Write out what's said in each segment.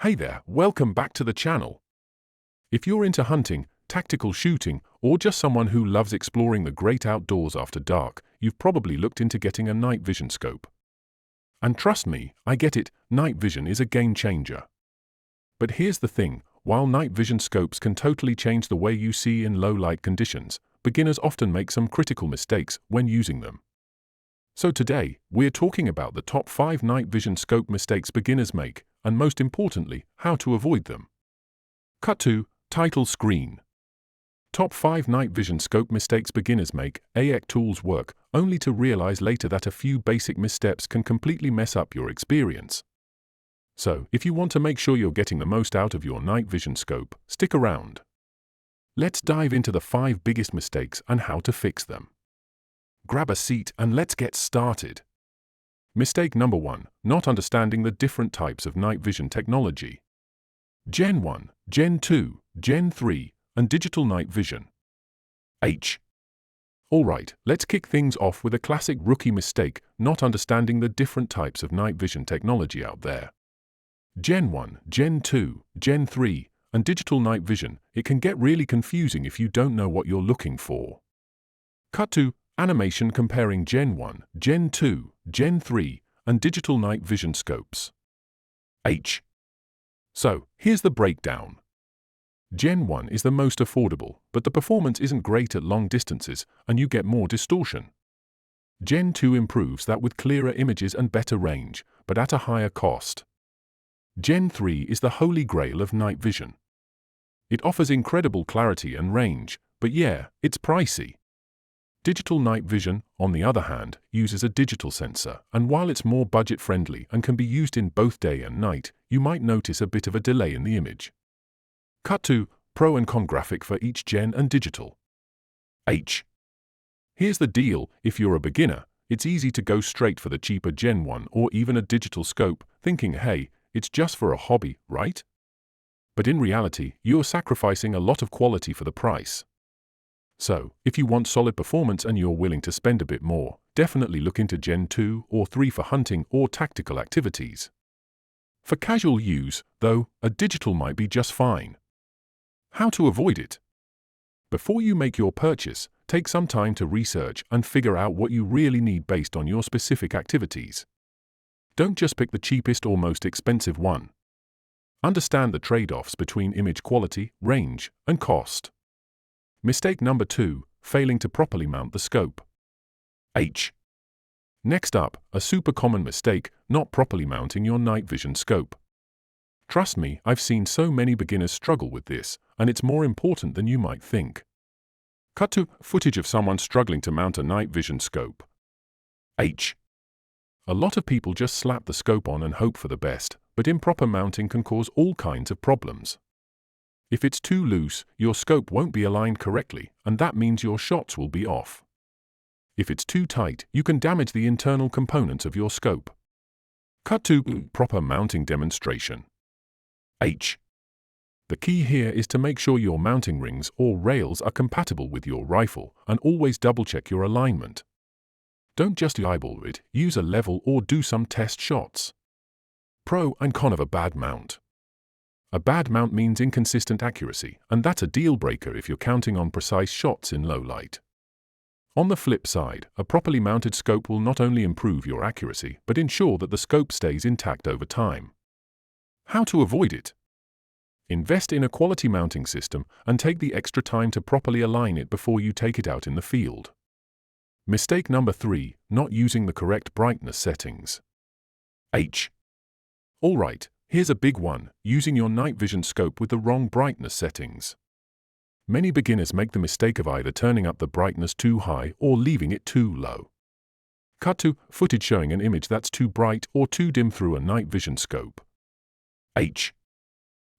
Hey there, welcome back to the channel. If you're into hunting, tactical shooting, or just someone who loves exploring the great outdoors after dark, you've probably looked into getting a night vision scope. And trust me, I get it, night vision is a game changer. But here's the thing, while night vision scopes can totally change the way you see in low light conditions, beginners often make some critical mistakes when using them. So today, we're talking about the top 5 night vision scope mistakes beginners make, and most importantly, how to avoid them. Cut to title screen. Top 5 night vision scope mistakes beginners make. AEC tools work, only to realize later that a few basic missteps can completely mess up your experience. So, if you want to make sure you're getting the most out of your night vision scope, stick around. Let's dive into the 5 biggest mistakes and how to fix them. Grab a seat and let's get started. Mistake number 1, not understanding the different types of night vision technology. Gen 1, Gen 2, Gen 3, and digital night vision. Alright, let's kick things off with a classic rookie mistake, not understanding the different types of night vision technology out there. Gen 1, Gen 2, Gen 3, and digital night vision, it can get really confusing if you don't know what you're looking for. Cut to animation comparing Gen 1, Gen 2, Gen 3, and digital night vision scopes. So, here's the breakdown. Gen 1 is the most affordable, but the performance isn't great at long distances, and you get more distortion. Gen 2 improves that with clearer images and better range, but at a higher cost. Gen 3 is the holy grail of night vision. It offers incredible clarity and range, but yeah, it's pricey. Digital night vision, on the other hand, uses a digital sensor, and while it's more budget-friendly and can be used in both day and night, you might notice a bit of a delay in the image. Cut to pro and con graphic for each gen and digital. Here's the deal, if you're a beginner, it's easy to go straight for the cheaper Gen 1 or even a digital scope, thinking, hey, it's just for a hobby, right? But in reality, you're sacrificing a lot of quality for the price. So, if you want solid performance and you're willing to spend a bit more, definitely look into Gen 2 or 3 for hunting or tactical activities. For casual use, though, a digital might be just fine. How to avoid it? Before you make your purchase, take some time to research and figure out what you really need based on your specific activities. Don't just pick the cheapest or most expensive one. Understand the trade-offs between image quality, range, and cost. Mistake number 2, failing to properly mount the scope. Next up, a super common mistake, not properly mounting your night vision scope. Trust me, I've seen so many beginners struggle with this, and it's more important than you might think. Cut to footage of someone struggling to mount a night vision scope. A lot of people just slap the scope on and hope for the best, but improper mounting can cause all kinds of problems. If it's too loose, your scope won't be aligned correctly, and that means your shots will be off. If it's too tight, you can damage the internal components of your scope. Cut to proper mounting demonstration. The key here is to make sure your mounting rings or rails are compatible with your rifle, and always double-check your alignment. Don't just eyeball it, use a level or do some test shots. Pro and con of a bad mount. A bad mount means inconsistent accuracy, and that's a deal-breaker if you're counting on precise shots in low light. On the flip side, a properly mounted scope will not only improve your accuracy, but ensure that the scope stays intact over time. How to avoid it? Invest in a quality mounting system and take the extra time to properly align it before you take it out in the field. Mistake number 3, not using the correct brightness settings. Alright. Here's a big one, using your night vision scope with the wrong brightness settings. Many beginners make the mistake of either turning up the brightness too high or leaving it too low. Cut to footage showing an image that's too bright or too dim through a night vision scope.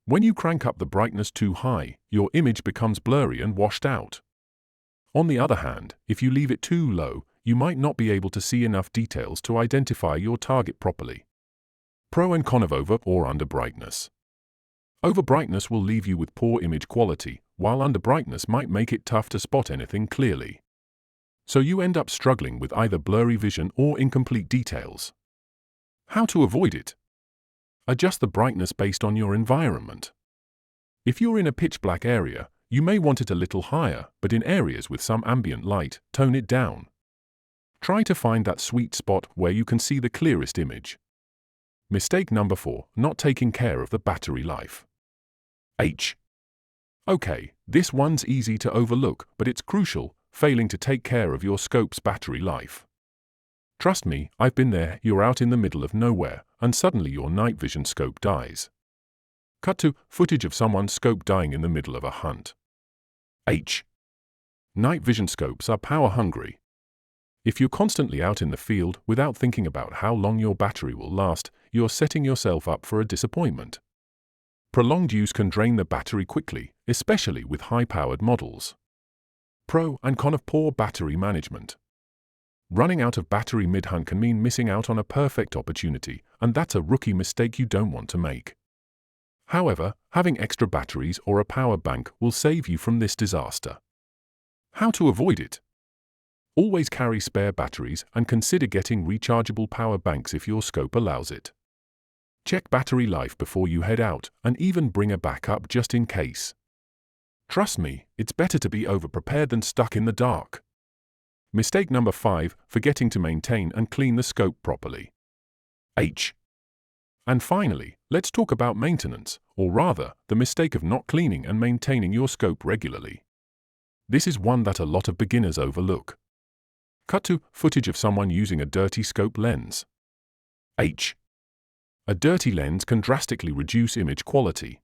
When you crank up the brightness too high, your image becomes blurry and washed out. On the other hand, if you leave it too low, you might not be able to see enough details to identify your target properly. Pro and con of over or under brightness. Over brightness will leave you with poor image quality, while under brightness might make it tough to spot anything clearly. So you end up struggling with either blurry vision or incomplete details. How to avoid it? Adjust the brightness based on your environment. If you're in a pitch-black area, you may want it a little higher, but in areas with some ambient light, tone it down. Try to find that sweet spot where you can see the clearest image. Mistake number 4, not taking care of the battery life. Okay, this one's easy to overlook, but it's crucial, failing to take care of your scope's battery life. Trust me, I've been there. You're out in the middle of nowhere, and suddenly your night vision scope dies. Cut to footage of someone's scope dying in the middle of a hunt. Night vision scopes are power hungry. If you're constantly out in the field without thinking about how long your battery will last, you're setting yourself up for a disappointment. Prolonged use can drain the battery quickly, especially with high-powered models. Pro and con of poor battery management. Running out of battery mid-hunt can mean missing out on a perfect opportunity, and that's a rookie mistake you don't want to make. However, having extra batteries or a power bank will save you from this disaster. How to avoid it? Always carry spare batteries and consider getting rechargeable power banks if your scope allows it. Check battery life before you head out, and even bring a backup just in case. Trust me, it's better to be over-prepared than stuck in the dark. Mistake number 5, forgetting to maintain and clean the scope properly. And finally, let's talk about maintenance, or rather, the mistake of not cleaning and maintaining your scope regularly. This is one that a lot of beginners overlook. Cut to footage of someone using a dirty scope lens. A dirty lens can drastically reduce image quality.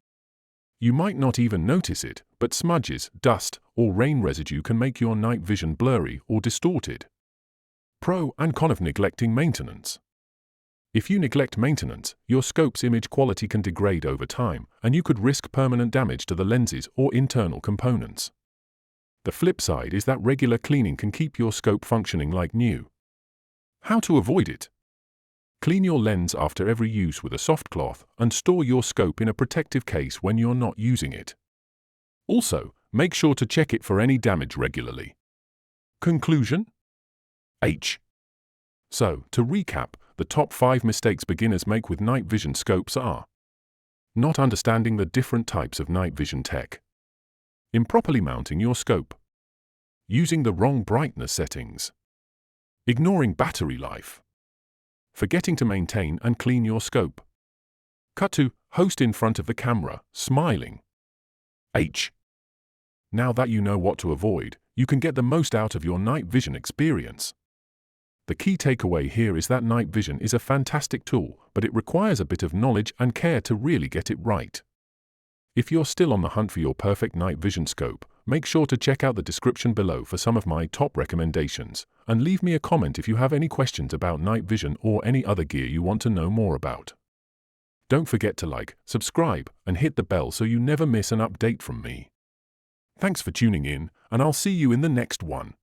You might not even notice it, but smudges, dust, or rain residue can make your night vision blurry or distorted. Pro and con of neglecting maintenance. If you neglect maintenance, your scope's image quality can degrade over time, and you could risk permanent damage to the lenses or internal components. The flip side is that regular cleaning can keep your scope functioning like new. How to avoid it? Clean your lens after every use with a soft cloth and store your scope in a protective case when you're not using it. Also, make sure to check it for any damage regularly. Conclusion? So, to recap, the top 5 mistakes beginners make with night vision scopes are: not understanding the different types of night vision tech, improperly mounting your scope, using the wrong brightness settings, ignoring battery life, forgetting to maintain and clean your scope. Cut to host in front of the camera, smiling. Now that you know what to avoid, you can get the most out of your night vision experience. The key takeaway here is that night vision is a fantastic tool, but it requires a bit of knowledge and care to really get it right. If you're still on the hunt for your perfect night vision scope, make sure to check out the description below for some of my top recommendations, and leave me a comment if you have any questions about night vision or any other gear you want to know more about. Don't forget to like, subscribe, and hit the bell so you never miss an update from me. Thanks for tuning in, and I'll see you in the next one.